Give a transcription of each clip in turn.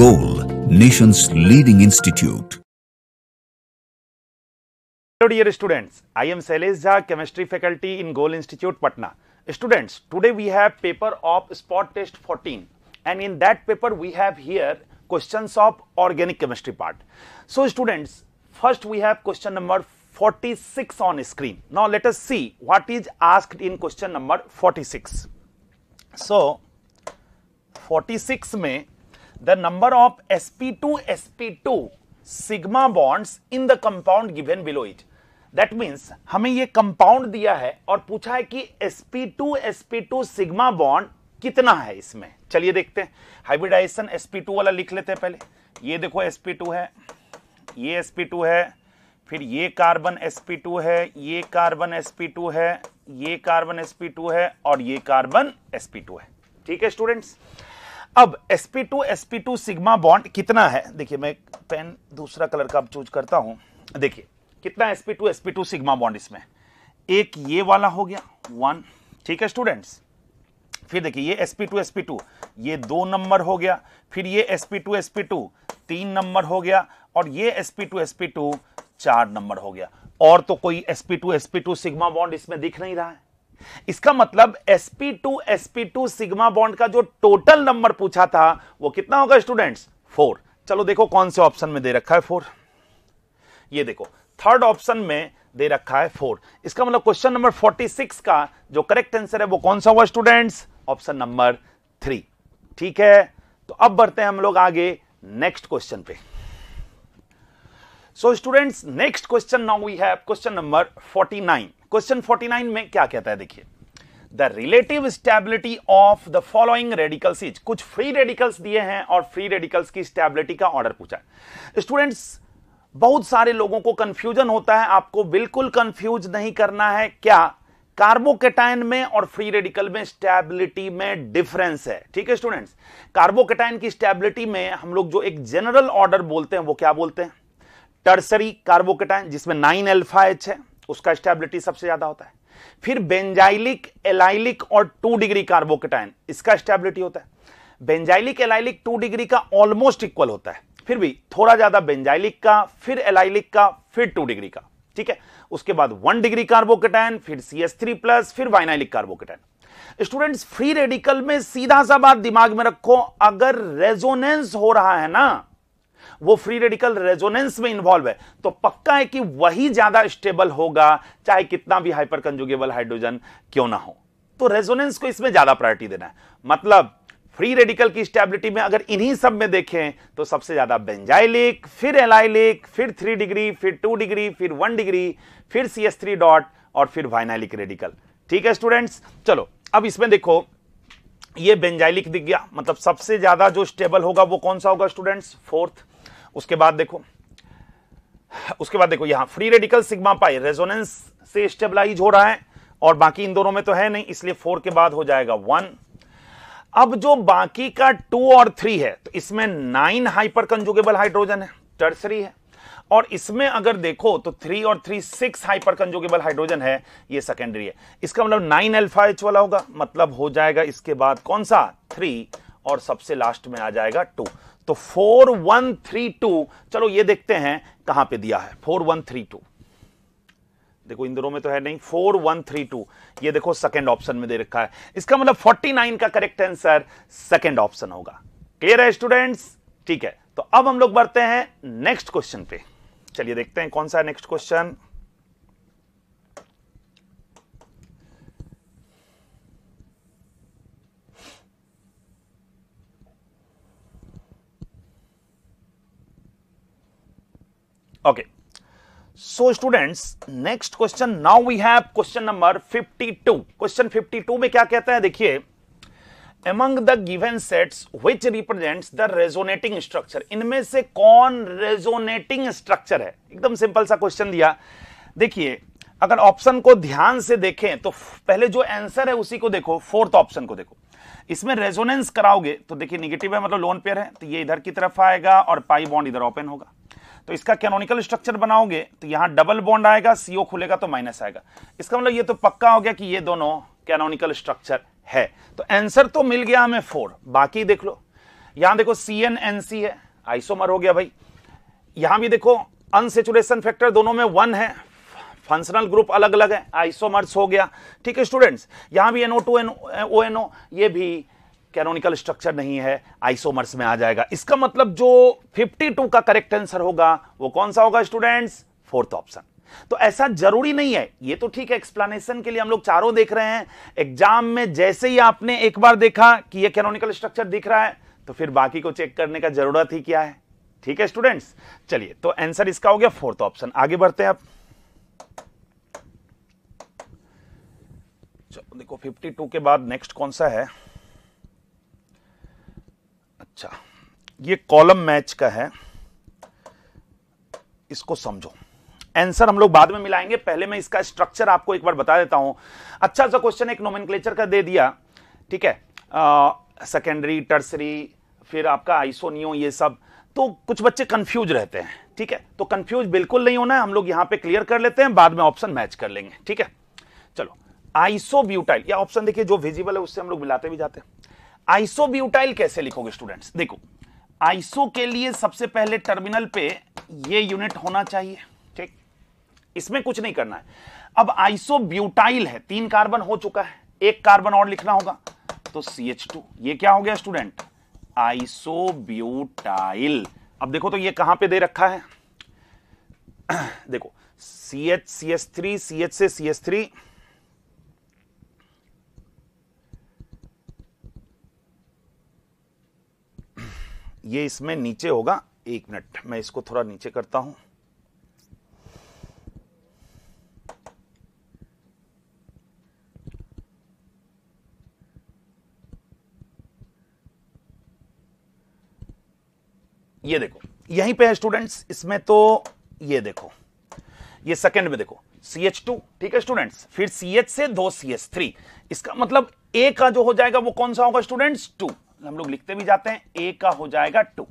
Goal, nation's leading institute. Hello dear students, I am Shailesh Jha, chemistry faculty in Goal Institute, Patna. Students, today we have paper of spot test 14 and in that paper we have here questions of organic chemistry part. So students, first we have question number 46 on screen. Now let us see what is asked in question number 46. So 46 में the number of sp2 sigma bonds in the compound given below it. That means हमें ये compound दिया है और पूछा है कि sp2 sigma bond कितना है इसमें. चलिए देखते हैं. हाइब्रिडाइजेशन sp2 वाला लिख लेते हैं पहले. ये देखो sp2 है, ये sp2 है, फिर ये कार्बन sp2 है, ये कार्बन sp2 है, ये कार्बन sp2 है और ये कार्बन sp2 है. ठीक है स्टूडेंट्स. अब sp2 सिग्मा बॉन्ड कितना है. देखिए मैं पेन दूसरा कलर का अब चूज करता हूं. देखिए कितना sp2 सिग्मा बॉन्ड इसमें. एक ये वाला हो गया 1. ठीक है स्टूडेंट्स. फिर देखिए ये sp2 ये 2 नंबर हो गया. फिर ये sp2 3 नंबर हो गया और ये sp2 4 नंबर हो गया. और तो कोई sp2 सिग्मा बॉन्ड इसमें दिख नहीं रहा है. इसका मतलब sp2 सिग्मा बॉन्ड का जो टोटल नंबर पूछा था वो कितना होगा स्टूडेंट्स 4. चलो देखो कौन से ऑप्शन में दे रखा है 4. ये देखो थर्ड ऑप्शन में दे रखा है 4. इसका मतलब क्वेश्चन नंबर 46 का जो करेक्ट आंसर है वो कौन सा हुआ स्टूडेंट्स. Option number 3. ठीक है. तो अब बढ़ते हैं हम लोग आगे नेक्स्ट क्वेश्चन पे. So students next question now we have question number 49. Question 49 में क्या कहता है देखिए. The relative stability of the following radicals is. कुछ फ्री रेडिकल्स दिए हैं और फ्री रेडिकल्स की स्टेबिलिटी का ऑर्डर पूछा है. स्टूडेंट्स बहुत सारे लोगों को कंफ्यूजन होता है. आपको बिल्कुल कंफ्यूज नहीं करना है. क्या कार्बोकेटाइन में और फ्री रेडिकल में स्टेबिलिटी में डिफरेंस है. ठीक है स्टूडेंट्स. कार्बोकेटाइन की स्टेबिलिटी में हम लोग जो एक जनरल ऑर्डर बोलते हैं वो क्या बोलते हैं. टर्सरी कार्बोकेटाइन जिसमें 9 अल्फा H है उसका स्टेबिलिटी सबसे ज्यादा होता है. फिर बेंजाइलिक एलाइलिक और 2 डिग्री कार्बोकेटाइन इसका स्टेबिलिटी होता है. बेंजाइलिक एलाइलिक 2 डिग्री का ऑलमोस्ट इक्वल होता है. फिर भी थोड़ा ज्यादा बेंजाइलिक का, फिर एलाइलिक का, फिर 2 डिग्री का. ठीक है. उसके बाद 1 डिग्री कार्बोकेटाइन, फिर CH3+, फिर वाइनाइलिक कार्बोकेटाइन. स्टूडेंट्स फ्री रेडिकल में सीधा सा बात दिमाग में रखो, अगर रेजोनेंस हो रहा है ना, वो फ्री रेडिकल रेजोनेंस में इन्वॉल्व है तो पक्का है कि वही ज्यादा स्टेबल होगा चाहे कितना भी हाइपर कंजुगेबल हाइड्रोजन क्यों ना हो. तो रेजोनेंस को इसमें ज्यादा प्रायोरिटी देना है. मतलब फ्री रेडिकल की स्टेबिलिटी में अगर इन्हीं सब में देखें तो सबसे ज्यादा बेंजाइलिक, फिर एलाइलिक, फिर 3 डिग्री, फिर 2 डिग्री, फिर 1 डिग्री, फिर CH3 डॉट और फिर वाइनाइलिक रेडिकल. ठीक है स्टूडेंट्स. चलो अब इसमें देखो ये बेंजाइलिक दिख गया. मतलब सबसे ज्यादा जो स्टेबल होगा वो कौन सा होगा स्टूडेंट्स 4th. उसके बाद देखो यहां free radical sigma pi resonance से स्टेबलाइज हो रहा है और बाकी इन दोनों में तो है नहीं, इसलिए 4 के बाद हो जाएगा 1. अब जो बाकी का 2 और 3 है तो इसमें 9 हाइपर कंजुगेबल हाइड्रोजन है, टर्सरी है. और इसमें अगर देखो तो 3 और 3 6 हाइपर कंजुगेबल हाइड्रोजन है, ये सेकेंडरी है. इसका मतलब 9 अल्फा H वाला होगा. मतलब हो जाएगा इसके बाद कौन सा 3 और सबसे लास्ट में आ जाएगा 2. तो 4 1 3 2. चलो ये देखते हैं कहां पे दिया है 4 1 3 2. देखो इन दोनों में तो है नहीं. 4 1 3 2 ये देखो सेकंड ऑप्शन में दे रखा है. इसका मतलब 49 का करेक्ट आंसर सेकंड ऑप्शन होगा. क्लियर है स्टूडेंट्स. ठीक है. तो अब हम लोग बढ़ते हैं नेक्स्ट क्वेश्चन पे. चलिए देखते हैं कौन सा है next question. Okay. So students, next question. Now we have question number 52. Question 52 में क्या कहता है देखिए. Among the given sets which represents the resonating structure. इनमें से कौन resonating structure है. एकदम सिंपल सा क्वेश्चन दिया. देखिए अगर ऑप्शन को ध्यान से देखें तो पहले जो आंसर है उसी को देखो. 4th ऑप्शन को देखो. इसमें रेजोनेंस कराओगे तो देखिए निगेटिव है मतलब लोन पेयर है तो ये इधर की तरफ आएगा और पाई बॉन्ड इधर ओपन होगा. तो इसका कैनोनिकल स्ट्रक्चर बनाओगे तो यहां डबल बॉन्ड आएगा, CO खुलेगा तो माइनस आएगा. इसका मतलब ये तो पक्का हो गया कि ये दोनों कैनोनिकल स्ट्रक्चर है. तो आंसर तो मिल गया हमें 4. बाकी देख लो यहां देखो CnNC है, आइसोमर हो गया भाई। यहां भी देखो अनसेचुरेशन फैक्टर दोनों में 1 है, फंक्शनल ग्रुप अलग अलग है, आइसोमर्स हो गया। ठीक है स्टूडेंट्स, यहां भी NO2 ONO, ये भी कैनोनिकल स्ट्रक्चर नहीं है, आइसोमर्स में आ जाएगा। इसका मतलब जो 52 का करेक्ट आंसर होगा वो कौन सा होगा स्टूडेंट्स? Fourth option. तो ऐसा जरूरी नहीं है, ये तो ठीक है एक्सप्लेनेशन के लिए हम लोग चारों देख रहे हैं। एग्जाम में जैसे ही आपने एक बार देखा कि ये कैनोनिकल स्ट्रक्चर दिख रहा है तो फिर बाकी को चेक करने का जरूरत ही क्या है। ठीक है स्टूडेंट्स, चलिए तो आंसर इसका हो गया फोर्थ ऑप्शन। आगे बढ़ते हैं आप। चलो देखो 52 के बाद नेक्स्ट कौन सा है? अच्छा, ये कॉलम मैच का है, इसको समझो। आंसर हम लोग बाद में मिलाएंगे, पहले मैं इसका स्ट्रक्चर आपको एक बार बता देता हूं। अच्छा सा क्वेश्चन एक नोमेनक्लेचर का दे दिया, ठीक है, सेकेंडरी, टर्सरी, फिर आपका आइसोनियो, ये सब। तो कुछ बच्चे कंफ्यूज रहते हैं, ठीक है, तो कंफ्यूज बिल्कुल नहीं होना है, हम लोग यहां पे क्लियर कर लेते हैं, बाद में ऑप्शन मैच कर लेंगे। ठीक है, चलो आइसोब्यूटाइल, या ऑप्शन देखिए जो विजिबल है उससे हम लोग मिलाते भी जाते हैं। आइसोब्यूटाइल कैसे लिखोगे स्टूडेंट्स? देखो आइसो के लिए सबसे पहले टर्मिनल पे ये यूनिट होना चाहिए, ठीक, इसमें कुछ नहीं करना है। अब आइसोब्यूटाइल है, 3 कार्बन हो चुका है, 1 कार्बन और लिखना होगा, तो CH2, ये क्या हो गया स्टूडेंट? आइसोब्यूटाइल। अब देखो तो ये कहां पे दे रखा है, देखो CH CH3, CH से CH3, ये इसमें नीचे होगा। 1 मिनट, मैं इसको थोड़ा नीचे करता हूं। ये देखो यहीं पे है स्टूडेंट्स, इसमें तो ये देखो, ये सेकंड में देखो CH2, ठीक है स्टूडेंट्स, फिर CH से 2 CH3, इसका मतलब A का जो हो जाएगा वो कौन सा होगा स्टूडेंट्स? 2। हम लोग लिखते भी जाते हैं, A का हो जाएगा 2।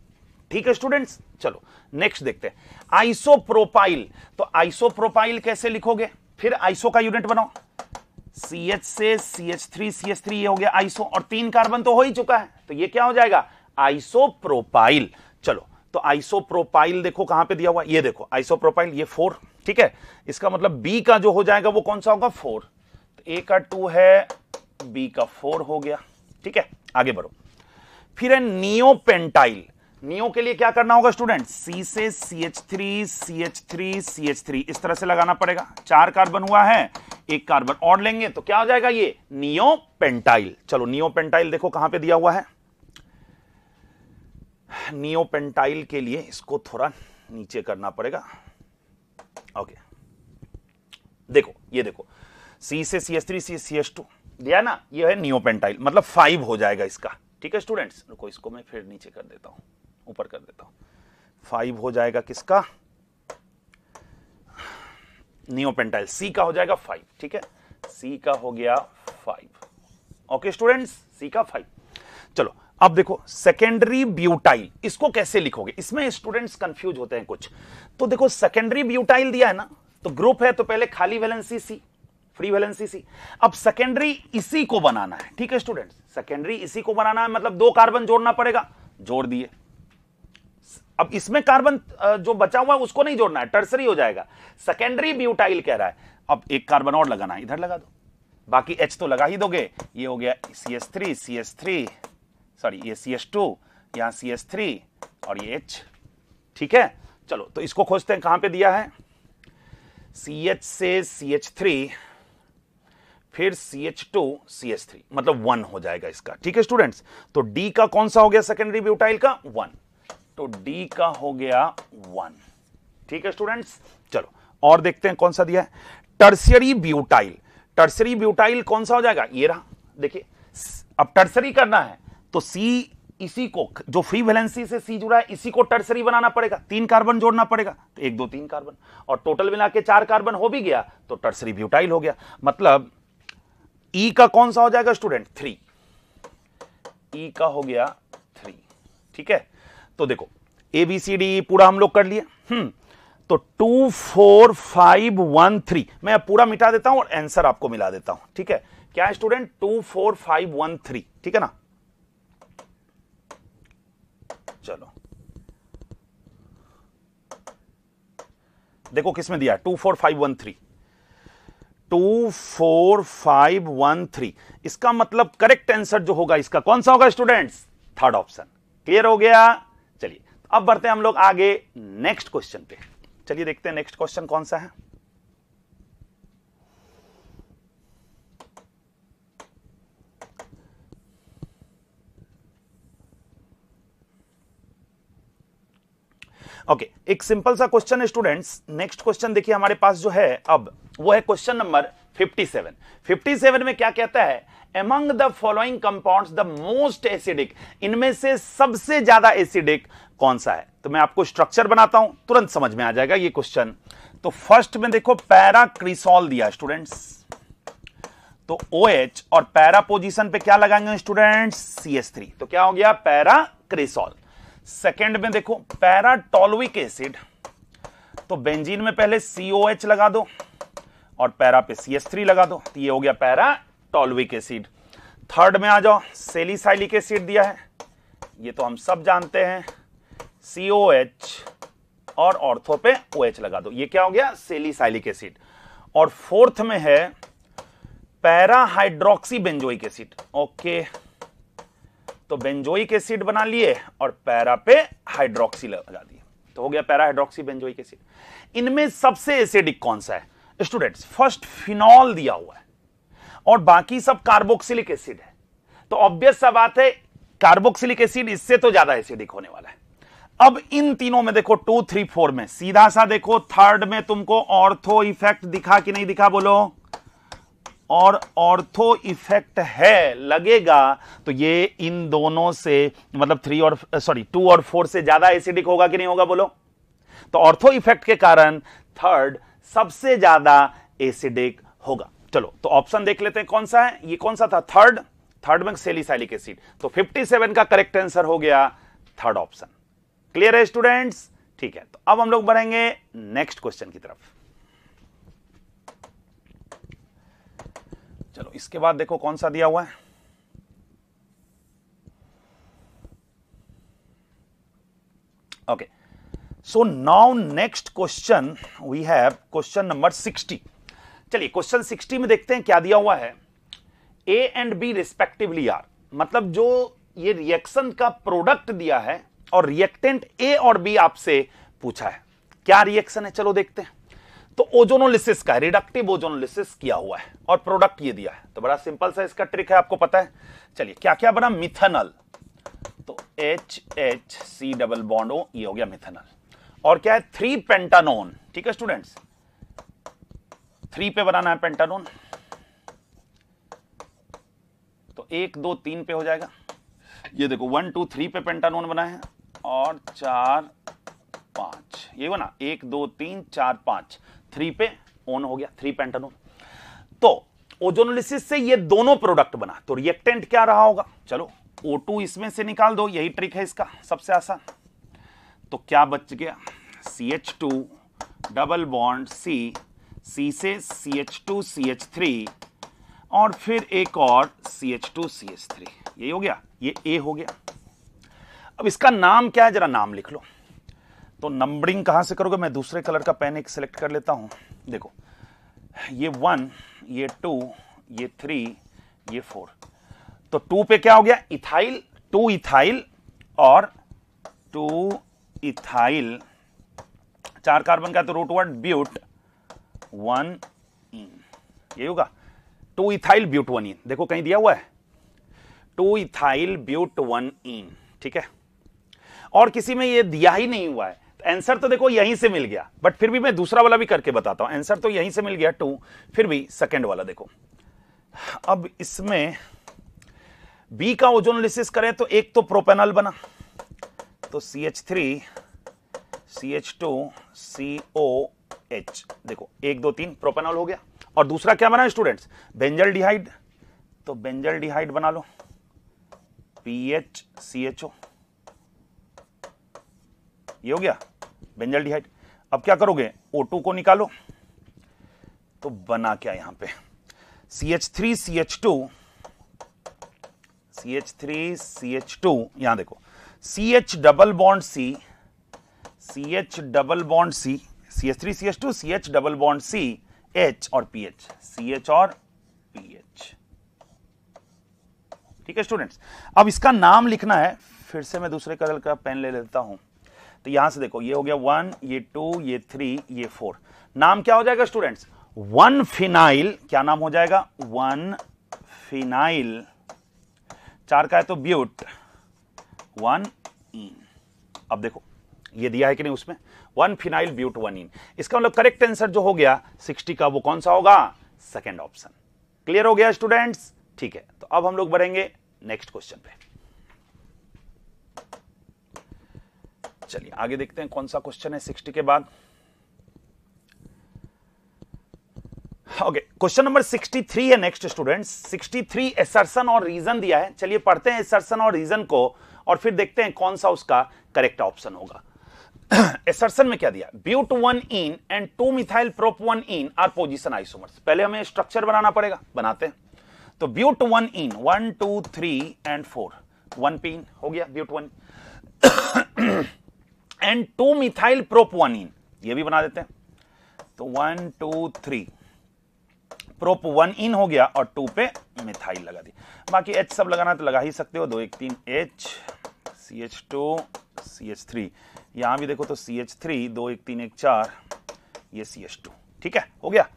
ठीक है स्टूडेंट्स, चलो नेक्स्ट देखते हैं आइसोप्रोपाइल। तो आइसोप्रोपाइल कैसे लिखोगे? फिर आइसो का यूनिट बनाओ, CH से CH3 CH3, ये हो गया आइसो, और 3 कार्बन तो हो ही चुका है, तो ये क्या हो जाएगा? आइसोप्रोपाइल। चलो तो आइसोप्रोपाइल देखो कहां पे दिया हुआ, ये देखो आइसोप्रोपाइल, ये 4, ठीक है, इसका मतलब B का जो हो जाएगा वो कौन सा होगा? 4। तो A का 2 है, B का 4 हो गया। ठीक है, आगे बढ़ो। फिर है नियोपेंटाइल। नियो के लिए क्या करना होगा स्टूडेंट? C से CH3 CH3 CH3, इस तरह से लगाना पड़ेगा। 4 कार्बन हुआ है, 1 कार्बन और लेंगे तो क्या हो जाएगा? ये नियोपेंटाइल। चलो नियोपेंटाइल देखो कहां पे दिया हुआ है। नियोपेंटाइल के लिए इसको थोड़ा नीचे करना पड़ेगा। ओके, देखो ये देखो C से CH3 से CH2 दिया ना, ये है नियोपेंटाइल, मतलब 5 हो जाएगा इसका। ठीक है स्टूडेंट्स, रुको इसको मैं फिर नीचे कर देता हूं, ऊपर कर देता हूं। 5 हो जाएगा किसका? नियोपेंटाइल, C का हो जाएगा 5। ठीक है, C का हो गया 5। ओके स्टूडेंट्स, C का 5। चलो अब देखो सेकेंडरी ब्यूटाइल, इसको कैसे लिखोगे? इसमें स्टूडेंट्स कंफ्यूज होते हैं कुछ। तो देखो सेकेंडरी ब्यूटाइल दिया है ना, तो ग्रुप है तो पहले खाली valency C, free valency C। अब सेकेंडरी इसी को बनाना है, ठीक है स्टूडेंट्स, सेकेंडरी इसी को बनाना है, मतलब 2 कार्बन जोड़ना पड़ेगा, जोड़ दिए। अब इसमें कार्बन जो बचा हुआ है उसको नहीं जोड़ना है, टर्सरी हो जाएगा। सेकेंडरी ब्यूटाइल कह रहा है, अब 1 कार्बन और लगाना है, इधर लगा दो, बाकी H तो लगा ही दोगे। ये हो गया CH3 CH3, सॉरी ये CH2, यहां CH3 और ये H। ठीक है, चलो तो इसको खोजते हैं, कहां पे दिया है? CH से CH3, फिर CH2 CH3, मतलब 1 हो जाएगा इसका। ठीक है स्टूडेंट्स, तो D का कौन सा हो गया सेकेंडरी ब्यूटाइल का? 1, तो D का हो गया 1। ठीक है स्टूडेंट्स, चलो और देखते हैं कौन सा दिया है। टर्शियरी ब्यूटाइल, टर्शियरी ब्यूटाइल कौन सा हो जाएगा? ये रहा, देखिए अब टर्शियरी करना है तो C, इसी को जो फ्री वैलेंसी से C जुड़ा है इसी को टर्सरी बनाना पड़ेगा, 3 कार्बन जोड़ना पड़ेगा, तो 1 2 3 कार्बन, और टोटल मिला के 4 कार्बन हो भी गया तो टर्सरी ब्यूटाइल हो गया। मतलब E का कौन सा हो जाएगा स्टूडेंट? 3, E का हो गया 3। ठीक है, तो देखो ABCD पूरा हम लोग कर लिए। तो 2 4 5 1 3, मैं अब पूरा मिटा देता हूं और आंसर आपको मिला देता हूं। ठीक है, क्या है स्टूडेंट? 2 4 5 1 3, ठीक है ना। चलो देखो किसमें दिया है 24513, 24513। इसका मतलब करेक्ट आंसर जो होगा इसका कौन सा होगा स्टूडेंट्स? Third option. क्लियर हो गया? चलिए अब बढ़ते हैं हम लोग आगे नेक्स्ट क्वेश्चन पे। चलिए देखते हैं नेक्स्ट क्वेश्चन कौन सा है। ओके, एक सिंपल सा क्वेश्चन है स्टूडेंट्स। नेक्स्ट क्वेश्चन देखिए हमारे पास जो है अब वो है क्वेश्चन नंबर 57। 57 में क्या कहता है? Among the following compounds the most acidic, इनमें से सबसे ज्यादा एसिडिक कौन सा है? तो मैं आपको स्ट्रक्चर बनाता हूं, तुरंत समझ में आ जाएगा ये क्वेश्चन। तो फर्स्ट में देखो पैराक्रिसॉल दिया स्टूडेंट्स, तो OH और पैरा पोजीशन पे क्या लगाएंगे स्टूडेंट्स? CH3, तो क्या हो गया? पैराक्रिसॉल। सेकेंड में देखो पैराटोलुइक एसिड, तो बेंजीन में पहले COH लगा दो और पैरा पे CH3 लगा दो, तो ये हो गया पैराटोलुइक एसिड। थर्ड में आ जाओ, सैलिसाइलिक एसिड दिया है, ये तो हम सब जानते हैं, COH और ऑर्थो पे OH लगा दो, ये क्या हो गया? Salicylic acid. और फोर्थ में है para hydroxy benzoic acid. Okay, तो बेंजोइक एसिड बना लिए और पैरा पे हाइड्रोक्सी लगा दिए, तो हो गया पैरा हाइड्रोक्सी बेंजोइक एसिड। इनमें सबसे एसिडिक कौन सा है स्टूडेंट्स? फर्स्ट फिनॉल दिया हुआ है और बाकी सब कार्बोक्सिलिक एसिड है, तो ऑब्वियस सा बात है कार्बोक्सिलिक एसिड इससे तो ज्यादा एसिडिक होने वाला है। अब इन तीनों में देखो 2, 3, 4 में सीधा सा देखो, थर्ड में तुमको ऑर्थो इफेक्ट दिखा कि नहीं दिखा? बोलो। और ऑर्थो इफेक्ट है लगेगा, तो ये इन दोनों से मतलब 2 और 4 से ज्यादा एसिडिक होगा कि नहीं होगा? बोलो। तो ऑर्थो इफेक्ट के कारण थर्ड सबसे ज्यादा एसिडिक होगा। चलो तो ऑप्शन देख लेते हैं कौन सा है। ये कौन सा था? थर्ड में सैलिसाइलिक एसिड, तो 57 का करेक्ट आंसर हो गया थर्ड ऑप्शन। क्लियर है स्टूडेंट्स? ठीक है, तो अब हम लोग बढ़ेंगे नेक्स्ट क्वेश्चन की तरफ। चलो इसके बाद देखो कौन सा दिया हुआ है। Okay, so now next question we have question number 60। चलिए क्वेश्चन 60 में देखते हैं क्या दिया हुआ है। A and B respectively are, मतलब जो ये रिएक्शन का प्रोडक्ट दिया है और रिएक्टेंट A और B आपसे पूछा है, क्या रिएक्शन है? चलो देखते हैं। तो ओजोनोलिसिस का रिडक्टिव ओजोनोलिसिस किया हुआ है और प्रोडक्ट ये दिया है, तो बड़ा सिंपल सा इसका ट्रिक है, आपको पता है। चलिए क्या क्या बना? मिथेनॉल, तो HHC डबल बॉन्ड O, ये हो गया मिथेनॉल। और क्या है? 3 पेंटानोन। ठीक है स्टूडेंट्स, 3 पे बनाना है पेंटानोन, तो 1 2 3 पे हो जाएगा। ये देखो 1 2 3 पे पेंटानोन बना है और 4 5, ये बना 1 2 3 4 5, 3 पे ऑन हो गया, 3 पेंटानोन। तो ओजोनोलिसिस से ये दोनों प्रोडक्ट बना, तो रिएक्टेंट क्या रहा होगा? चलो O2 इसमें से निकाल दो, यही ट्रिक है इसका, सबसे आसान। तो क्या बच गया? CH2 डबल बॉन्ड C से CH2 CH3 और फिर एक और CH2 CH3, यही हो गया, ये A हो गया। अब इसका नाम क्या है, जरा नाम लिख लो। तो नंबरिंग कहां से करोगे? मैं दूसरे कलर का पेन एक सिलेक्ट कर लेता हूं। देखो ये 1, ये 2, ये 3, ये 4, तो 2 पे क्या हो गया? इथाइल, 2 इथाइल और 2 इथाइल, 4 कार्बन का, तो रूट वर्ड ब्यूट 1 इन, ये होगा 2 इथाइल ब्यूट 1 इन। देखो कहीं दिया हुआ है 2 इथाइल ब्यूट 1 इन, ठीक है। और किसी में ये दिया ही नहीं हुआ है, आंसर तो देखो यहीं से मिल गया, बट फिर भी मैं दूसरा वाला भी करके बताता हूं। आंसर तो यहीं से मिल गया 2, फिर भी सेकंड वाला देखो। अब इसमें बी का ओजोनोलिसिस करें तो एक तो प्रोपेनॉल बना, तो CH3 CH2 COH, देखो 1 2 3 प्रोपेनॉल हो गया। और दूसरा क्या बना स्टूडेंट्स? बेंजल डिहाइड, तो बेंजल डिहाइड बना लो, PHCHO, ये हो गया बेंजल डिहाइड। अब क्या करोगे? O2 को निकालो, तो बना क्या यहां पे? CH3 CH2, यहां देखो CH double bond C, CH double bond C, CH3 CH2 CH double bond C, H और PH, CH और PH। ठीक है स्टूडेंट्स, अब इसका नाम लिखना है। फिर से मैं दूसरे कलर का पेन ले लेता हूं। तो यहां से देखो, ये हो गया 1, ये 2, ये 3, ये 4। नाम क्या हो जाएगा स्टूडेंट्स? 1 फिनाइल। क्या नाम हो जाएगा? 1 फिनाइल। 4 का है तो ब्यूट, 1 इन। अब देखो ये दिया है कि नहीं उसमें, 1 फिनाइल ब्यूट 1 इन। इसका मतलब करेक्ट आंसर जो हो गया 60 का, वो कौन सा होगा? Second option. क्लियर हो गया स्टूडेंट्स? ठीक है, तो अब हम लोग बढ़ेंगे नेक्स्ट क्वेश्चन पे। चलिए आगे देखते हैं कौन सा क्वेश्चन है 60 के बाद। ओके, क्वेश्चन नंबर 63 है नेक्स्ट स्टूडेंट्स। 63 एसर्शन और रीजन दिया है। चलिए पढ़ते हैं एसर्शन और रीजन को और फिर देखते हैं कौन सा उसका करेक्ट ऑप्शन होगा। एसर्शन में क्या दिया? But 1 yne and 2 methyl prop 1 yne are position isomers. पहले हमें स्ट्रक्चर बनाना पड़ेगा, बनाते हैं। तो ब्यूट 1 इन, 1 2 3 एंड 4, 1 पिन हो गया ब्यूट 1 एंड 2 मिथाइल प्रोप 1 इन, ये भी बना देते हैं। तो 1 2 3 प्रोप 1 इन हो गया और 2 पे मिथाइल लगा दी। बाकी H सब लगाना तो लगा ही सकते हो। 2 1 3 H, CH2 CH3, यहां भी देखो तो CH3, 2 1 3 1 4, ये CH2। ठीक है, हो गया।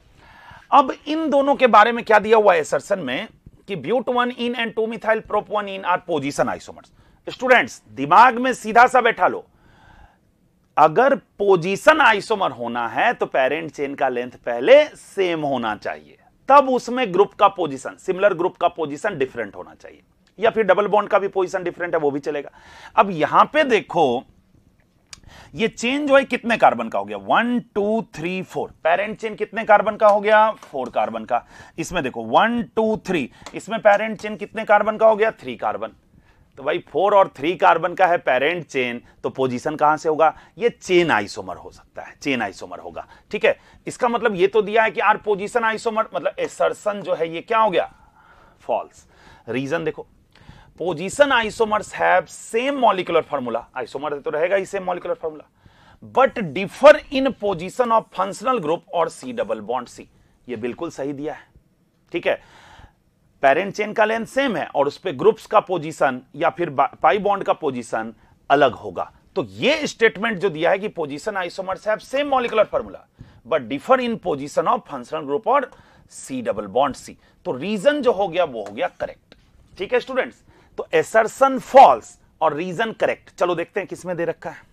अब इन दोनों के बारे में क्या दिया हुआ है एसर्शन में कि but 1 yne and 2 methyl prop 1 yne are position isomers. Students दिमाग में सीधा सा बैठा लो, अगर पोजीशन आइसोमर होना है तो पेरेंट चेन का लेंथ पहले सेम होना चाहिए, तब उसमें ग्रुप का पोजीशन, सिमिलर ग्रुप का पोजीशन डिफरेंट होना चाहिए, या फिर डबल बॉन्ड का भी पोजीशन डिफरेंट है वो भी चलेगा। अब यहां पे देखो ये चेन जो है कितने कार्बन का हो गया? 1 2 3 4। पेरेंट चेन कितने कार्बन का हो गया? 4 कार्बन का। इसमें देखो 1 2 3, इसमें पेरेंट चेन कितने कार्बन का हो गया? 3 कार्बन। तो भाई 4 और 3 कार्बन का है पेरेंट चेन, तो पोजीशन कहां से होगा? ये चेन आइसोमर हो सकता है, चेन आइसोमर होगा। ठीक है, इसका मतलब ये तो दिया है कि आर पोजीशन आइसोमर, मतलब एसर्शन जो है ये क्या हो गया? फॉल्स। रीजन देखो, position isomers have same molecular formula, isomer तो रहेगा ही same molecular formula, but differ in position of functional group और C डबल बॉन्ड C। ये बिल्कुल सही दिया है। ठीक है, पेरेंट चेन का लेंथ सेम है और उस पे ग्रुप्स का पोजीशन या फिर पाई बॉन्ड का पोजीशन अलग होगा। तो ये स्टेटमेंट जो दिया है कि position isomers have same molecular formula but differ in position of functional group और C डबल बॉन्ड C, तो रीजन जो हो गया वो हो गया करेक्ट। ठीक है स्टूडेंट्स, तो एसर्शन फॉल्स और रीजन करेक्ट। चलो देखते हैं किसमें दे रखा है।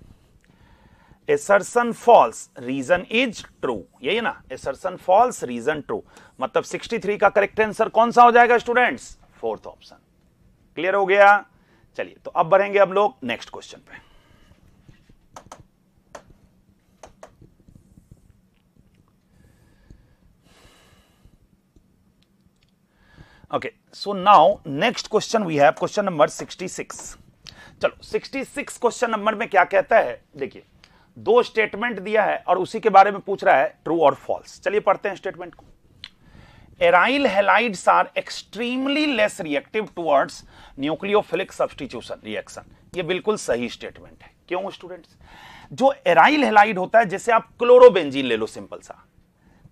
Assertion false, reason is true, यही ना? एसर्शन फॉल्स, रीजन ट्रू, मतलब 63 का करेक्ट आंसर कौन सा हो जाएगा स्टूडेंट्स? 4th option. क्लियर हो गया? चलिए तो अब बढ़ेंगे हम लोग नेक्स्ट क्वेश्चन पे। Okay, so now next question we have question number 66। चलो 66 क्वेश्चन नंबर में क्या कहता है? देखिए 2 स्टेटमेंट दिया है और उसी के बारे में पूछ रहा है ट्रू और फॉल्स। चलिए पढ़ते हैं स्टेटमेंट को। Aryl halides are extremely less reactive towards nucleophilic substitution reaction. ये बिल्कुल सही स्टेटमेंट है। क्यों स्टूडेंट्स? जो एराइल हैलाइड होता है, जैसे आप क्लोरोबेंजीन ले लो, सिंपल सा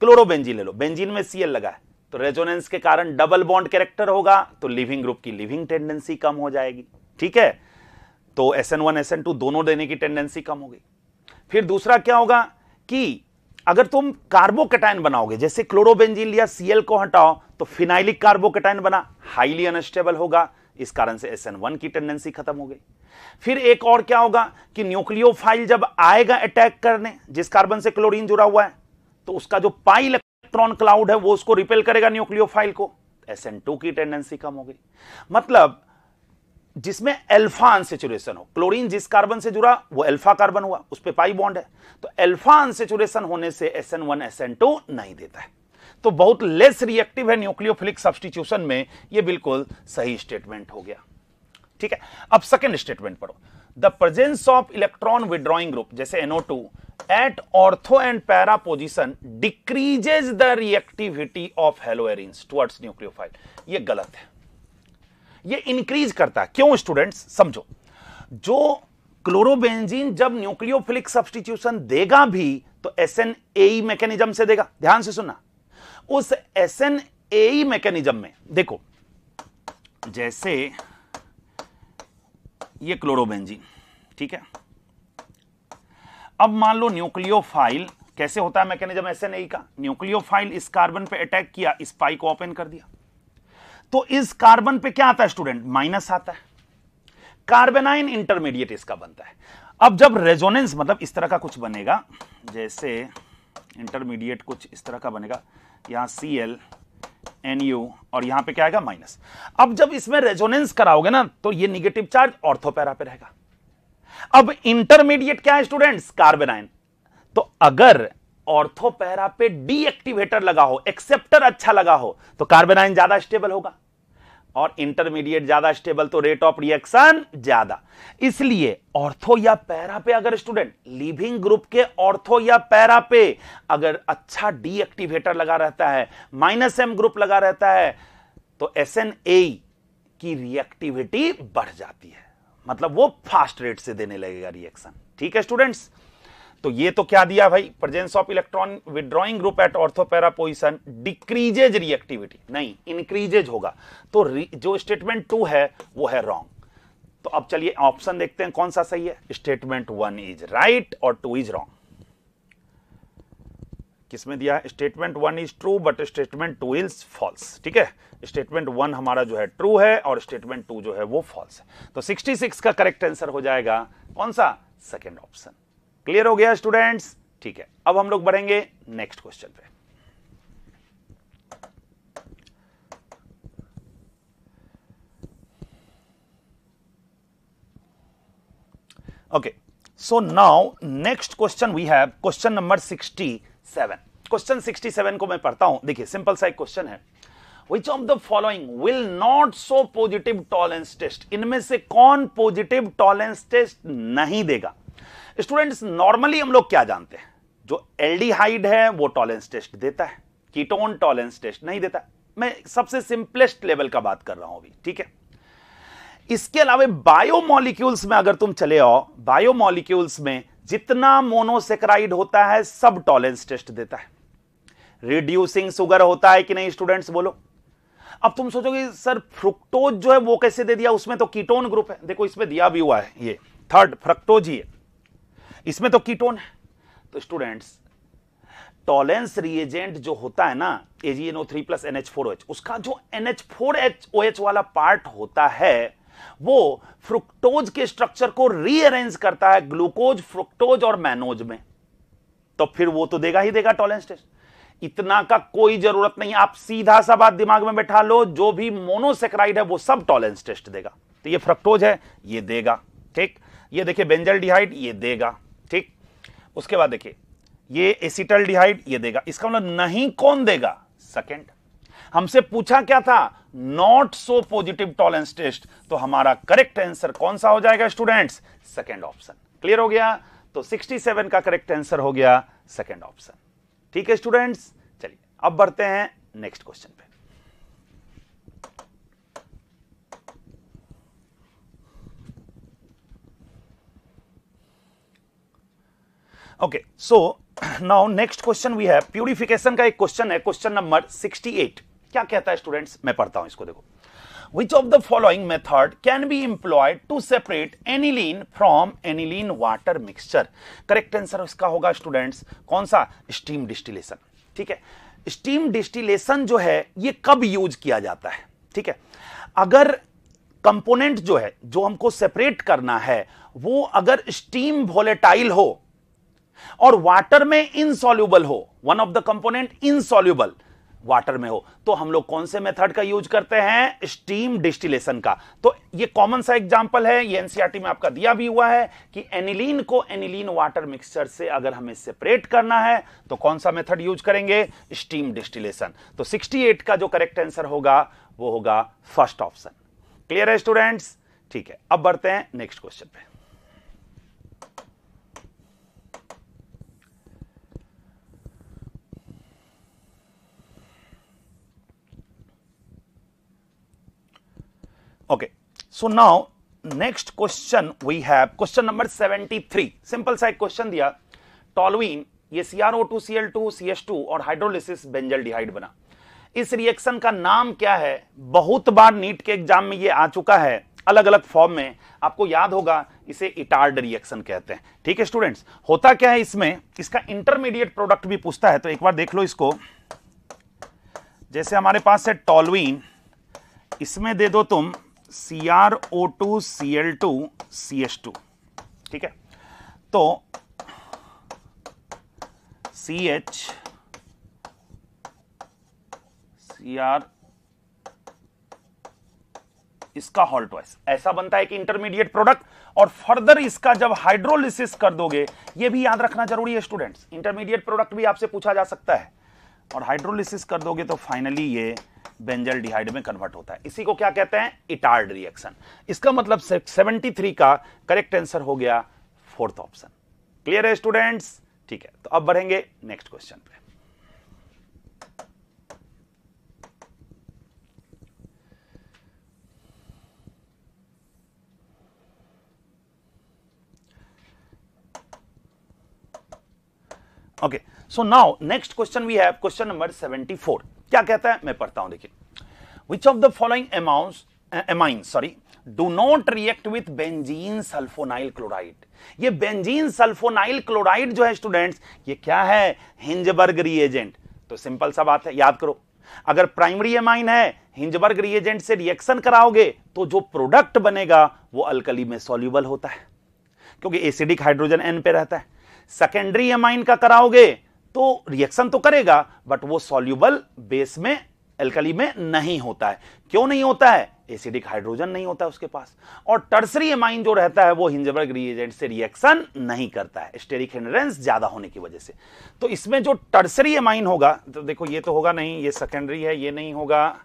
क्लोरोबेंजीन ले लो, बेंजीन में Cl लगा है तो रेजोनेंस के कारण डबल बॉन्ड कैरेक्टर होगा, तो लिविंग ग्रुप की लिविंग टेंडेंसी कम हो जाएगी। ठीक है, तो SN1 SN2 दोनों देने की टेंडेंसी कम हो गई। फिर दूसरा क्या होगा कि अगर तुम कार्बोकेटाइन बनाओगे, जैसे क्लोरोबेंजीन लिया, Cl को हटाओ तो फिनाइलिक कार्बोकेटाइन बना, हाईली अनस्टेबल होगा, इस कारण से SN1 की टेंडेंसी खत्म हो गई। फिर एक और क्या होगा कि न्यूक्लियोफाइल जब आएगा अटैक करने, जिस कार्बन से क्लोरीन जुड़ा हुआ है, तो उसका जो पाई इलेक्ट्रॉन क्लाउड है वो उसको रिपेल करेगा न्यूक्लियोफाइल को, SN2 की टेंडेंसी कम हो गई। मतलब जिसमें अल्फा अनसेचुरेशन हो, क्लोरीन जिस कार्बन से जुड़ा वो अल्फा कार्बन हुआ, उस पे पाई बॉन्ड है, तो अल्फा अनसेचुरेशन होने से SN1 SN2 नहीं देता है, तो बहुत लेस रिएक्टिव है न्यूक्लियोफिलिक सब्स्टिट्यूशन में। ये बिल्कुल सही स्टेटमेंट हो गया। ठीक है, अब सेकंड स्टेटमेंट पढ़ो। The presence of electron withdrawing group जैसे NO2 at ortho and para position decreases the reactivity of haloarenes towards nucleophile. ये गलत है, ये इंक्रीज करता है। क्यों स्टूडेंट्स? समझो, जो क्लोरोबेंजीन जब न्यूक्लियोफिलिक सब्स्टिट्यूशन देगा भी तो SNAE मैकेनिज्म से देगा। ध्यान से सुनना, उस SNAE मैकेनिज्म में देखो, जैसे ये क्लोरोबेंजीन, ठीक है, अब मान लो न्यूक्लियोफाइल कैसे होता है मैकेनिज्म SNAE का, न्यूक्लियोफाइल इस कार्बन पे अटैक किया, इस पाई को ओपन कर दिया, तो इस कार्बन पे क्या आता है स्टूडेंट, माइनस आता है, कार्बेनाइन इंटरमीडिएट इसका बनता है। अब जब रेजोनेंस मतलब इस तरह का कुछ बनेगा, जैसे इंटरमीडिएट कुछ इस तरह का बनेगा, यहां Cl Nu और यहां पे क्या आएगा, माइनस। अब जब इसमें रेजोनेंस कराओगे ना तो ये निगेटिव चार्ज ऑर्थो पैरा पे रहेगा। अब इंटरमीडिएट क्या है स्टूडेंट्स, कार्बेनाइन। तो अगर ऑर्थो पैरा पे डीएक्टिवेटर लगा हो, एक्सेप्टर अच्छा लगा हो, तो कार्बेनाइन ज्यादा स्टेबल होगा, और इंटरमीडिएट ज्यादा स्टेबल तो रेट ऑफ रिएक्शन ज्यादा। इसलिए ऑर्थो या पैरा पे अगर स्टूडेंट लीविंग ग्रुप के ऑर्थो या पैरा पे अगर अच्छा डीएक्टिवेटर लगा रहता है, -M ग्रुप लगा रहता है, तो SNAE की रिएक्टिविटी बढ़ जाती है, मतलब वो फास्ट रेट से देने लगेगा रिएक्शन। ठीक है स्टूडेंट्स, तो ये तो क्या दिया भाई, presence of electron withdrawing group at ortho para position decreases reactivity, नहीं इंक्रीजेज होगा। तो जो स्टेटमेंट 2 है वो है रॉन्ग। तो अब चलिए ऑप्शन देखते हैं कौन सा सही है। स्टेटमेंट 1 इज राइट और 2 इज रॉन्ग। किसमें दिया है, statement 1 is true but statement 2 is false. ठीक है, स्टेटमेंट 1 हमारा जो है ट्रू है और स्टेटमेंट 2 जो है वो फॉल्स है। तो 66 का करेक्ट आंसर हो जाएगा कौन सा, सेकेंड ऑप्शन। क्लियर हो गया स्टूडेंट्स, ठीक है। अब हम लोग बढ़ेंगे नेक्स्ट क्वेश्चन पे। Okay, so now next question we have question number 67। Question 67 को मैं पढ़ता हूं। देखिए सिंपल सा एक क्वेश्चन है, Which of the following will not show positive tolerance test? इनमें से कौन पॉजिटिव टॉलरेंस टेस्ट नहीं देगा। स्टूडेंट्स नॉर्मली हम लोग क्या जानते हैं, जो एल्डिहाइड है वो टॉलरेंस टेस्ट देता है, कीटोन टॉलरेंस टेस्ट नहीं देता। मैं सबसे सिंपलेस्ट लेवल का बात कर रहा हूं अभी, ठीक है। इसके अलावा बायोमोलिक्यूल्स में अगर तुम चले आओ, बायोमोलिक्यूल्स में जितना मोनोसेक्राइड होता है सब टॉलरेंस टेस्ट देता है। रिड्यूसिंग शुगर होता है कि नहीं स्टूडेंट्स, बोलो। अब तुम सोचोगे सर फ्रुक्टोज जो है वो कैसे दे दिया, उसमें तो कीटोन ग्रुप है। देखो इसमें दिया भी हुआ है, ये थर्ड फ्रक्टोज ही है, इसमें तो कीटोन है। तो स्टूडेंट्स टॉलरेंस रिएजेंट जो होता है ना AgNO3 + NH4OH, उसका जो NH4OH वाला पार्ट होता है वो फ्रुक्टोज के स्ट्रक्चर को रीअरेंज करता है ग्लूकोज, फ्रुक्टोज और मैनोज में। तो फिर वो तो देगा ही देगा टॉलरेंस टेस्ट, इतना का कोई जरूरत नहीं। आप सीधा सा बात दिमाग में बैठा लो, जो भी मोनोसेक्राइड है वो सब टॉलरेंस टेस्ट देगा। तो ये फ्रक्टोज है, ये देगा, ठीक। ये देखिए बेंजल्डिहाइड, ये देगा, ठीक। उसके बाद देखिए ये एसिटल्डिहाइड, ये देगा। इसका मतलब नहीं कौन देगा, सेकंड। हमसे पूछा क्या था, not so positive tolerance test, तो हमारा करेक्ट आंसर कौन सा हो जाएगा स्टूडेंट्स, सेकंड ऑप्शन। क्लियर हो गया, तो 67 का करेक्ट आंसर हो गया सेकंड ऑप्शन। ठीक है स्टूडेंट्स, चलिए अब बढ़ते हैं नेक्स्ट क्वेश्चन पे। Okay, so now next question we have purification का एक क्वेश्चन है, क्वेश्चन नंबर 68। क्या कहता है स्टूडेंट्स, मैं पढ़ता हूं इसको, देखो। Which of the following method can be employed to separate aniline from aniline water mixture? Correct answer इसका होगा स्टूडेंट्स कौन सा, स्टीम डिस्टिलेशन। ठीक है, स्टीम डिस्टिलेशन जो है ये कब यूज किया जाता है, ठीक है। अगर कंपोनेंट जो है जो हमको सेपरेट करना है वो अगर स्टीम वोलेटाइल हो और वाटर में इनसॉल्युबल हो, one of the component insoluble water में हो, तो हम लोग कौन से मेथड का यूज करते हैं, स्टीम डिस्टिलेशन का। तो ये कॉमन सा एग्जांपल है, ये एनसीईआरटी में आपका दिया भी हुआ है कि एनिलीन को एनिलीन वाटर मिक्सचर से अगर हमें सेपरेट करना है तो कौन सा मेथड यूज करेंगे, स्टीम डिस्टिलेशन। तो 68 का जो करेक्ट आंसर होगा वो होगा फर्स्ट ऑप्शन। क्लियर है स्टूडेंट्स, ठीक है। अब बढ़ते हैं नेक्स्ट क्वेश्चन पे। Okay, so now next question we have question number 73। Simple सा एक क्वेश्चन दिया, टॉलुइन ये CrO2Cl2 CH2 और हाइड्रोलिसिस बेंजल्डिहाइड बना। इस रिएक्शन का नाम क्या है? बहुत बार नीट के एग्जाम में ये आ चुका है अलग अलग फॉर्म में, आपको याद होगा, इसे इटार्ड रिएक्शन कहते हैं। ठीक है स्टूडेंट्स, होता क्या है इसमें, इसका इंटरमीडिएट प्रोडक्ट भी पूछता है, तो एक बार देख लो इसको। जैसे हमारे पास है टॉलुइन, इसमें दे दो तुम CrO2Cl2 CH2, ठीक है, तो CH Cr इसका हॉल्ट वाइज ऐसा बनता है कि इंटरमीडिएट प्रोडक्ट, और फर्दर इसका जब हाइड्रोलिसिस कर दोगे, ये भी याद रखना जरूरी है स्टूडेंट्स, इंटरमीडिएट प्रोडक्ट भी आपसे पूछा जा सकता है, और हाइड्रोलिसिस कर दोगे तो फाइनली ये बेंजल्डिहाइड में कन्वर्ट होता है। इसी को क्या कहते हैं? Etard reaction. इसका मतलब 73 का करेक्ट आंसर हो गया फोर्थ ऑप्शन। क्लियर है स्टूडेंट्स? ठीक है, तो अब बढ़ेंगे नेक्स्ट क्वेश्चन पे। Okay, so now next question we have question number 74। क्या कहता है, मैं पढ़ता हूं, देखिए। Which of the following amines do not react with benzene sulphonyl chloride. ये बेंजीन सल्फोनाइल क्लोराइड जो है स्टूडेंट्स, ये क्या है? हिंजबर्ग रिएजेंट। तो सिंपल सा बात है, याद करो, अगर प्राइमरी एमाइन है, हिंजबर्ग रिएजेंट से रिएक्शन कराओगे तो जो प्रोडक्ट बनेगा वो अल्कली में सॉल्युबल होता है, क्योंकि एसिडिक हाइड्रोजन N पे रहता है। सेकेंडरी एमाइन का कराओगे तो रिएक्शन तो करेगा, बट वो सॉल्युबल बेस में, एल्कली में नहीं होता है। क्यों नहीं होता है? एसिडिक हाइड्रोजन नहीं होता है उसके पास। और टर्सरी एमाइन जो रहता है वो हिंजबर्ग रिएजेंट से रिएक्शन नहीं करता है, स्टेरिक हिंड्रेंस ज्यादा होने की वजह से। तो इसमें जो टर्सरी एमाइन होगा, तो देखो ये तो होगा नहीं, ये सेकेंडरी है, ये नहीं होगा,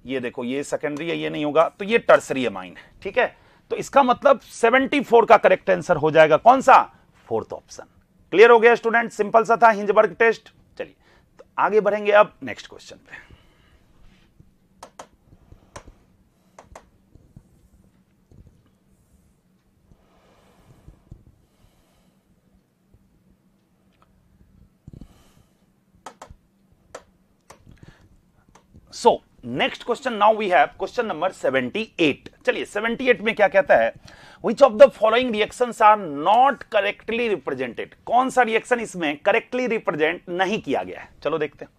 ये देखो ये सेकेंडरी है, ये नहीं होगा, तो ये टर्सरी एमाइन है। ठीक है, तो इसका मतलब 74 का करेक्ट आंसर हो जाएगा कौन सा? Fourth option. क्लियर हो गया स्टूडेंट? सिंपल सा था हिंजबर्ग टेस्ट। चलिए, तो आगे बढ़ेंगे अब नेक्स्ट क्वेश्चन पे। So next question now we have question number 78। चलिए 78 में क्या कहता है? Which of the following reactions are not correctly represented? कौन सा रिएक्शन इसमें करेक्टली रिप्रेजेंट नहीं किया गया है? चलो देखते हैं।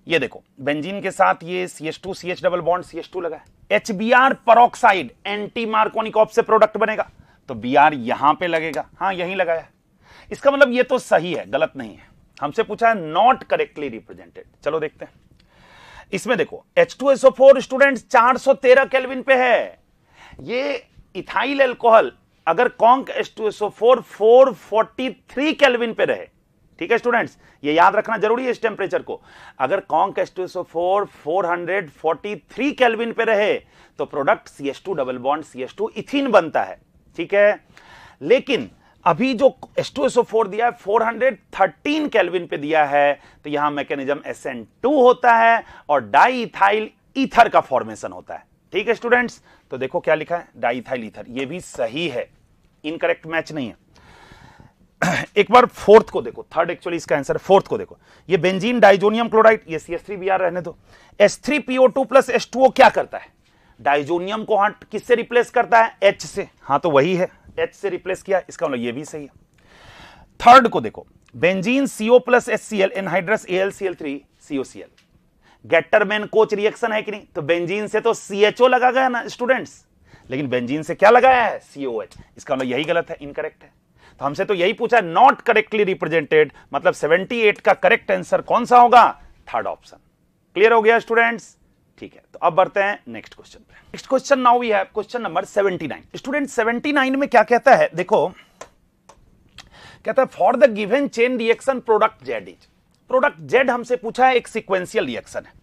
ये देखो, बेंजीन के साथ ये CH2 CH double bond CH2 लगा है। HBr पेरोक्साइड एंटी मार्कोनिकॉफ से प्रोडक्ट बनेगा, तो Br यहां पे लगेगा, हाँ यहीं लगाया। इसका मतलब ये तो सही है, गलत नहीं है। हमसे पूछा है नॉट करेक्टली रिप्रेजेंटेड। चलो देखते हैं। इसमें देखो H2SO4 स्टूडेंट्स 413 केल्विन पे है। ये इथाइल अल्कोहल अगर कॉन्क H2SO4 443 केल्विन पे रहे, ठीक है स्टूडेंट्स, ये याद रखना जरूरी है इस टेम्परेचर को। अगर कॉन्क H2SO4 443 केल्विन पे रहे तो product CH2 double bond CH2 ethene बनता है, ठीक है। लेकिन अभी जो H2SO4 दिया है 413 केल्विन पे दिया है, तो यहां मैकेनिज्म SN2 होता है और डाई इथाइल ईथर का फॉर्मेशन होता है, ठीक है स्टूडेंट्स। तो देखो क्या लिखा है, डाई इथाइल ईथर, ये भी सही है, इनकरेक्ट मैच नहीं है। एक बार फोर्थ को देखो, थर्ड एक्चुअली इसका आंसर है, फोर्थ को देखो। ये बेंजीन डाइजोनियम क्लोराइड, ये CH3Br रहने दो। H3PO2 प्लस H2O क्या करता है? डाइजोनियम को हाँ किससे रिप्लेस करता है? H से, हाँ तो वही है, H से रिप्लेस किया, इसका मतलब ये भी सही है। थर्ड को देखो, benzene CO plus HCl anhydrous AlCl3 COCl, Gattermann coach reaction है कि नहीं? तो बेंजीन से तो CHO लगा गया ना स्टूडेंट्स, लेकिन बेंजीन से क्या लगाया है? COH, इसका मतलब यही गलत है, इनकरेक्ट है। तो हमसे तो यही पूछा, नॉट करेक्टली रिप्रेजेंटेड, मतलब 78 का करेक्ट आंसर कौन सा होगा? Third option. क्लियर हो गया स्टूडेंट्स? ठीक है, तो अब बढ़ते हैं नेक्स्ट क्वेश्चन पे। Next question now we have question number 79। Student 79 में क्या कहता है? देखो, कहता है for the given chain reaction product Z is, product Z हमसे पूछा है, एक सीक्वेंशियल रिएक्शन है,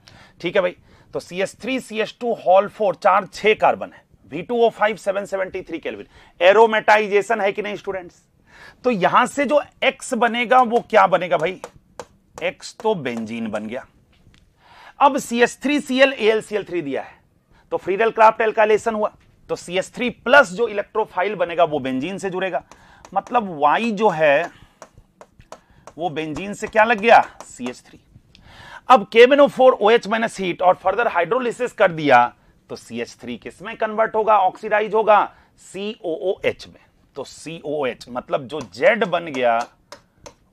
ठीक है भाई। तो CH3 CH2 हॉल 4 चार 6 कार्बन है, V2O5 773 केल्विन, एरोमेटाइजेशन है कि नहीं स्टूडेंट्स? तो यहां से जो X बनेगा वो क्या बनेगा भाई? X तो बेंजीन बन गया। अब CH3Cl AlCl3 दिया है, तो फ्रीडल क्राफ्ट एल्काइलेशन हुआ, तो CH3 प्लस जो इलेक्ट्रोफाइल बनेगा वो बेंजीन से जुड़ेगा, मतलब Y जो है वो बेंजीन से क्या लग गया, CH3। अब KMnO4 OH- हीट और फर्दर हाइड्रोलिसिस कर दिया तो CH3 किस में कन्वर्ट होगा, ऑक्सीडाइज होगा COOH में। तो COOH मतलब जो Z बन गया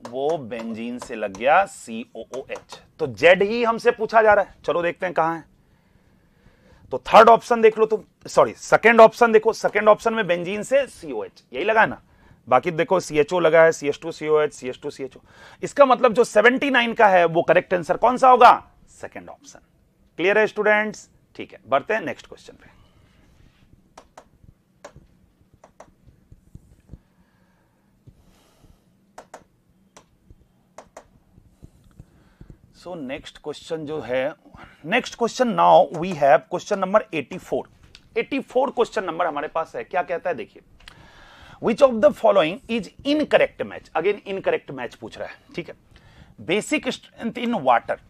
वो बेंजीन से लग गया COOH। तो Z ही हमसे पूछा जा रहा है, चलो देखते हैं कहां है। तो थर्ड ऑप्शन देख लो तुम, सॉरी सेकंड ऑप्शन देखो, सेकंड ऑप्शन में बेंजीन से COH यही लगा है ना, बाकी देखो CHO लगा है, CH2COH, CH2CHO। इसका मतलब जो 79 का है वो करेक्ट आंसर कौन सा होगा, सेकंड ऑप्शन। क्लियर है स्टूडेंट्स? ठीक है, बढ़ते हैं नेक्स्ट क्वेश्चन पे। सो नेक्स्ट क्वेश्चन जो है, next question now we have question number 84। 84 question number हमारे पास है, क्या कहता है देखिए, which of the following is incorrect match. Again incorrect match पूछ रहा है, ठीक है। Basic strength in water,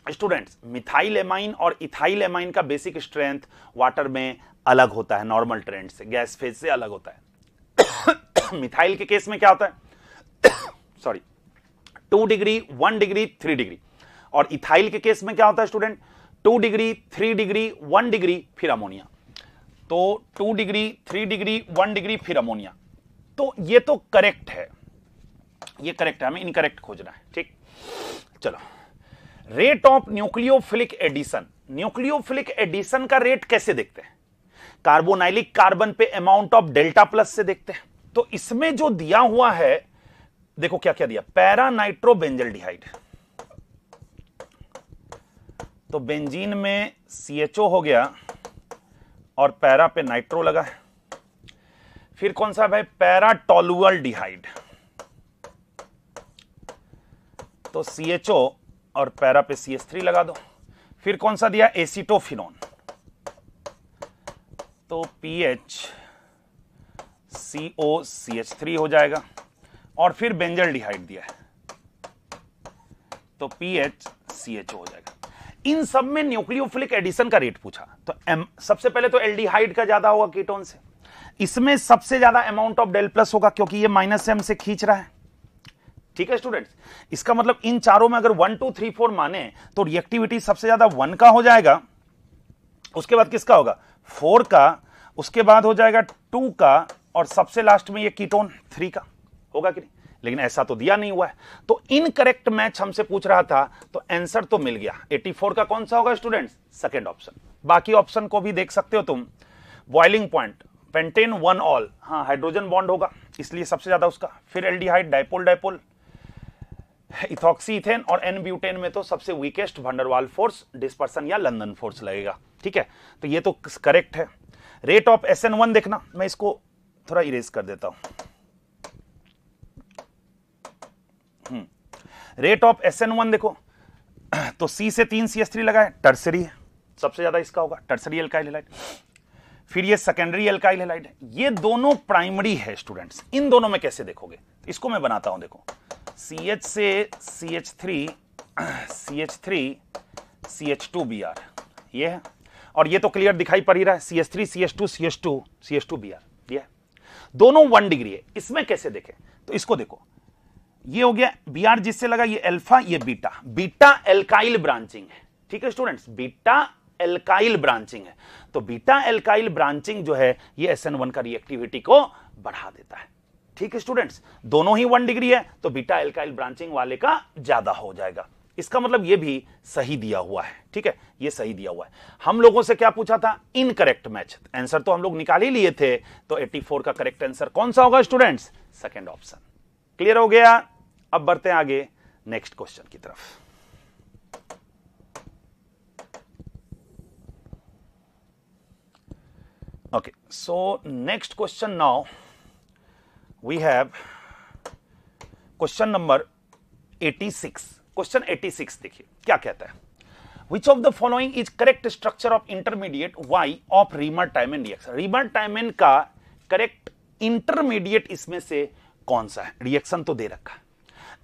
students methyl amine और इथाइल एमाइन का बेसिक स्ट्रेंथ वाटर में अलग होता है, नॉर्मल ट्रेंड से, गैस फेज से अलग होता है। मिथाइल के केस में क्या होता है, सॉरी 2 डिग्री, 1 डिग्री, 3 डिग्री, और इथाइल के केस में क्या होता है स्टूडेंट, 2 डिग्री, 3 डिग्री, 1 डिग्री, फिर अमोनिया। तो 2 डिग्री, 3 डिग्री, 1 डिग्री, फिर अमोनिया। तो ये तो करेक्ट है, ये करेक्ट है, हमें इनकरेक्ट खोजना है, ठीक। चलो, rate of nucleophilic addition, nucleophilic addition का रेट कैसे देखते हैं, कार्बोनाइलिक कार्बन पे अमाउंट ऑफ डेल्टा प्लस से देखते हैं। तो इसमें जो दिया हुआ है देखो क्या क्या दिया, पैरा नाइट्रोबेंजल्डिहाइड, तो बेंजीन में CHO हो गया और पैरा पे नाइट्रो लगा है। फिर कौन सा भाई, पैरा टॉलुअल्डिहाइड, तो CHO और पैरा पे CH3 लगा दो। फिर कौन सा दिया, एसिटोफिनोन, तो PH CO CH3 हो जाएगा। और फिर बेंजल्डिहाइड दिया है तो PH CHO हो जाएगा। इन सब में न्यूक्लियोफिलिक एडिशन का रेट पूछा, तो सबसे पहले तो एल्डिहाइड का ज्यादा होगा कीटोन से, इसमें सबसे ज्यादा अमाउंट ऑफ डेल प्लस होगा क्योंकि ये -m से खींच रहा है, ठीक है स्टूडेंट्स। इसका मतलब इन चारों में अगर 1 2 3 4 माने तो रिएक्टिविटी सबसे ज्यादा 1 का हो जाएगा, उसके बाद किसका होगा, 4 का, उसके बाद हो जाएगा 2 का, और सबसे लास्ट में ये कीटोन 3 का होगा कि नहीं, लेकिन ऐसा तो दिया नहीं हुआ है। तो इनकरेक्ट मैच हमसे पूछ रहा था, तो आंसर तो मिल गया। 84 का कौन सा होगा स्टूडेंट्स, सेकंड ऑप्शन। बाकी ऑप्शन को भी देख सकते हो तुम, बॉइलिंग पॉइंट, पेंटेन 1 ऑल, हाँ हाइड्रोजन बॉन्ड होगा इसलिए सबसे ज्यादा उसका। फिर aldehyde, dipole dipole, ethoxy ethane, और एन ब्यूटेन में तो सबसे वीकेस्ट वंडरवाल फोर्स, डिस्पर्सन या लंदन फोर्स लगेगा, ठीक है। तो ये तो करेक्ट है। रेट ऑफ SN1 देखना, मैं इसको थोड़ा इरेज कर देता हूं। रेट ऑफ SN1 देखो, तो C से 3 CH3 लगा है, टर्सरी है, सबसे ज्यादा इसका होगा, टर्सरी एल्काइल हैलाइड। फिर ये सेकेंडरी एल्काइल हैलाइड है, ये दोनों प्राइमरी है स्टूडेंट्स। इन दोनों में कैसे देखोगे, इसको मैं बनाता हूं, देखो CH से CH3, CH3 CH2Br, ये है, और ये तो क्लियर दिखाई पड़ ही रहा है, CH3 CH2 CH2 CH2Br, ये है। दोनों 1 डिग्री है, इसमें कैसे देखें, तो इसको देखो, ये हो गया Br जिससे लगा, ये अल्फा, ये बीटा, बीटा एल्काइल ब्रांचिंग है, ठीक है स्टूडेंट्स, बीटा एल्काइल ब्रांचिंग है। तो बीटा एल्काइल ब्रांचिंग जो है ये SN1 का रिएक्टिविटी को बढ़ा देता है, ठीक है स्टूडेंट्स। दोनों ही 1 डिग्री है तो बीटा एल्काइल ब्रांचिंग वाले का ज्यादा हो जाएगा। इसका मतलब ये भी सही दिया हुआ है, ठीक है, ये सही दिया हुआ है। हम लोगों से क्या पूछा था, इनकरेक्ट मैच, आंसर तो हम लोग निकाल ही लिए थे। तो 84 का करेक्ट आंसर कौन सा होगा स्टूडेंट्स, सेकंड ऑप्शन। क्लियर हो गया। अब बढ़ते हैं आगे नेक्स्ट क्वेश्चन की तरफ। Okay, so next question now we have question number 86। Question 86 देखिए क्या कहता है, which of the following is correct structure of intermediate Y of Reimer Tiemann reaction. Reimer Tiemann का करेक्ट इंटरमीडिएट इसमें से कौन सा है, रिएक्शन तो दे रखा है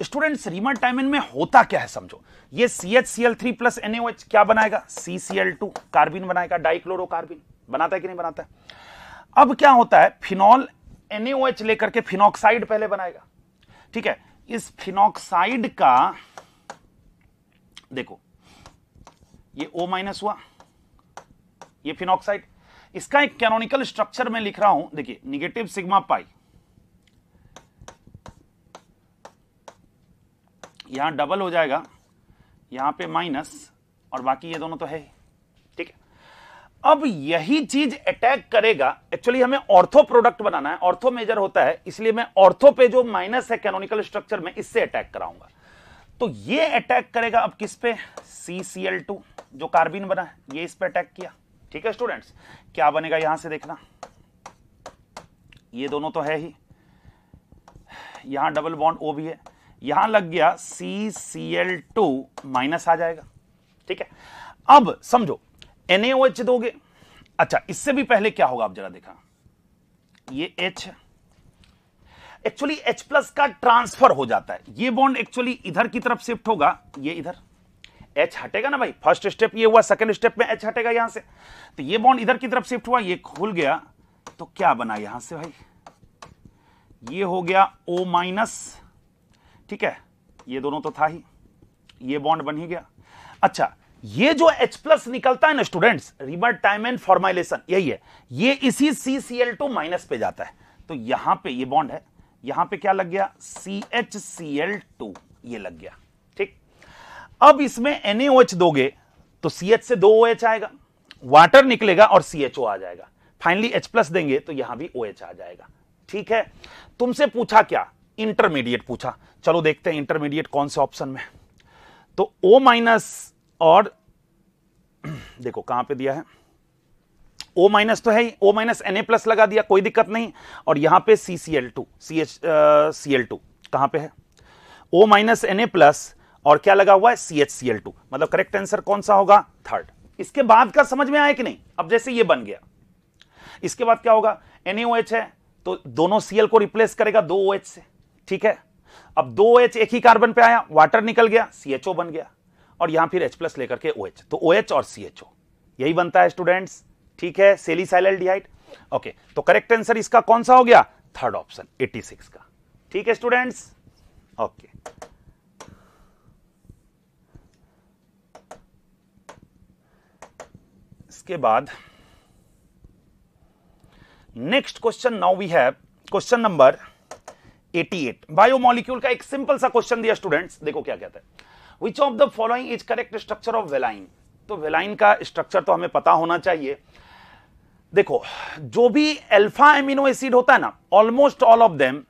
स्टूडेंट्स। रीमर-टाइमन में होता क्या है समझो, ये CHCl3 प्लस NaOH क्या बनाएगा, CCl2 कार्बिन बनाएगा, डाइक्लोरोकार्बिन, बनाता है कि नहीं बनाता है। अब क्या होता है, फिनॉल NaOH लेकर के फिनॉक्साइड पहले बनाएगा, ठीक है। इस फिनॉक्साइड का देखो ये O- हुआ, ये फिनॉक्साइड, इसका एक कैनोनिकल स्ट्रक्चर मैं लिख रहा हूं, देखिए निगेटिव सिग्मा पाई, यहां डबल हो जाएगा, यहां पे माइनस, और बाकी ये दोनों तो है ही, ठीक है। अब यही चीज अटैक करेगा, एक्चुअली हमें ऑर्थो प्रोडक्ट बनाना है, ऑर्थो मेजर होता है, इसलिए मैं ऑर्थो पे जो माइनस है कैनोनिकल स्ट्रक्चर में, इससे अटैक कराऊंगा। तो ये अटैक करेगा अब किस पे, CCl2 जो कार्बिन बना है, ये इस पे अटैक किया, ठीक है स्टूडेंट्स। क्या बनेगा यहां से देखना, ये दोनों तो है ही, यहां डबल बॉन्ड O भी है, यहां लग गया CCl2 माइनस आ जाएगा, ठीक है। अब समझो NaOH दोगे, अच्छा इससे भी पहले क्या होगा, आप जरा देखा, ये H एक्चुअली H प्लस का ट्रांसफर हो जाता है, ये बॉन्ड एक्चुअली इधर की तरफ शिफ्ट होगा, ये इधर H हटेगा ना भाई, फर्स्ट स्टेप ये हुआ, सेकंड स्टेप में H हटेगा यहां से, तो ये बॉन्ड इधर की तरफ शिफ्ट हुआ, ये खुल गया, तो क्या बना यहां से भाई, ये हो गया O-, ठीक है, ये दोनों तो था ही, ये बॉन्ड बन ही गया। अच्छा ये जो H प्लस निकलता है ना स्टूडेंट्स, रिबर्टाइमेन फॉर्माइलेशन, यही है, ये इसी CCl2 माइनस पे जाता है, तो यहां पे ये बॉन्ड है, यहां पे क्या लग गया, CHCl2, ये लग गया, ठीक। अब इसमें NaOH दोगे तो CH से 2 OH आएगा, वाटर निकलेगा और CHO आ जाएगा, फाइनली H प्लस देंगे तो यहां भी OH आ जाएगा, ठीक है। तुमसे पूछा क्या, इंटरमीडिएट पूछा, चलो देखते हैं इंटरमीडिएट कौन से ऑप्शन में। तो O- और देखो कहां पे दिया है, O- तो है ही, O- Na+ लगा दिया, कोई दिक्कत नहीं, और यहां पे CCl2 CHCl2 कहां पे है, O- Na+ और क्या लगा हुआ है, CHCl2, मतलब करेक्ट आंसर कौन सा होगा, थर्ड। इसके बाद का समझ में आया कि नहीं, अब जैसे ये बन गया, इसके बाद क्या होगा, NaOH है तो दोनों Cl को रिप्लेस करेगा 2 OH से, ठीक है। अब 2 OH एक ही कार्बन पे आया, वाटर निकल गया, CHO बन गया, और यहां फिर H+ लेकर के OH, तो OH और CHO यही बनता है स्टूडेंट्स, ठीक है, सेलिसाइलडिहाइड। ओके, तो करेक्ट आंसर इसका कौन सा हो गया, थर्ड ऑप्शन 86 का, ठीक है स्टूडेंट्स। ओके इसके बाद next question, now we have question number 88। Biomolecule का एक सिंपल सा क्वेश्चन दिया स्टूडेंट्स, देखो क्या कहता है, which of the following is correct structure of valine. तो वेलाइन का स्ट्रक्चर तो हमें पता होना चाहिए। देखो जो भी अल्फा एमिनो एसिड होता है ना, almost all of them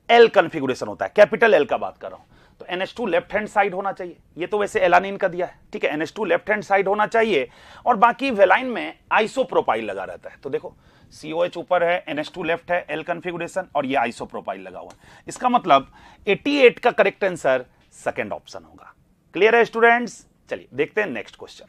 L configuration होता है, कैपिटल एल का बात कर रहा हूं, तो NH2 लेफ्ट हैंड साइड होना चाहिए, ये तो वैसे एलानिन का दिया है, ठीक है, NH2 लेफ्ट हैंड साइड होना चाहिए, और बाकी वेलाइन में आइसोप्रोपाइल लगा रहता है। तो देखो COH ऊपर है, NH2 लेफ्ट है, एल कॉन्फ़िगरेशन, और ये आइसोप्रोपाइल लगा हुआ है, इसका मतलब 88 का करेक्ट आंसर सेकंड ऑप्शन होगा। क्लियर है स्टूडेंट्स, चलिए देखते हैं नेक्स्ट क्वेश्चन।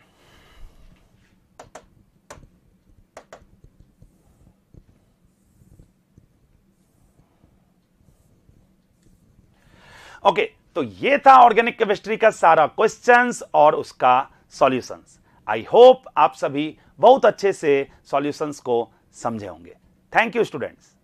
ओके तो ये था ऑर्गेनिक केमिस्ट्री का सारा क्वेश्चंस और उसका सॉल्यूशंस। आई होप आप सभी बहुत अच्छे से सॉल्यूशंस को समझे होंगे। Thank you students.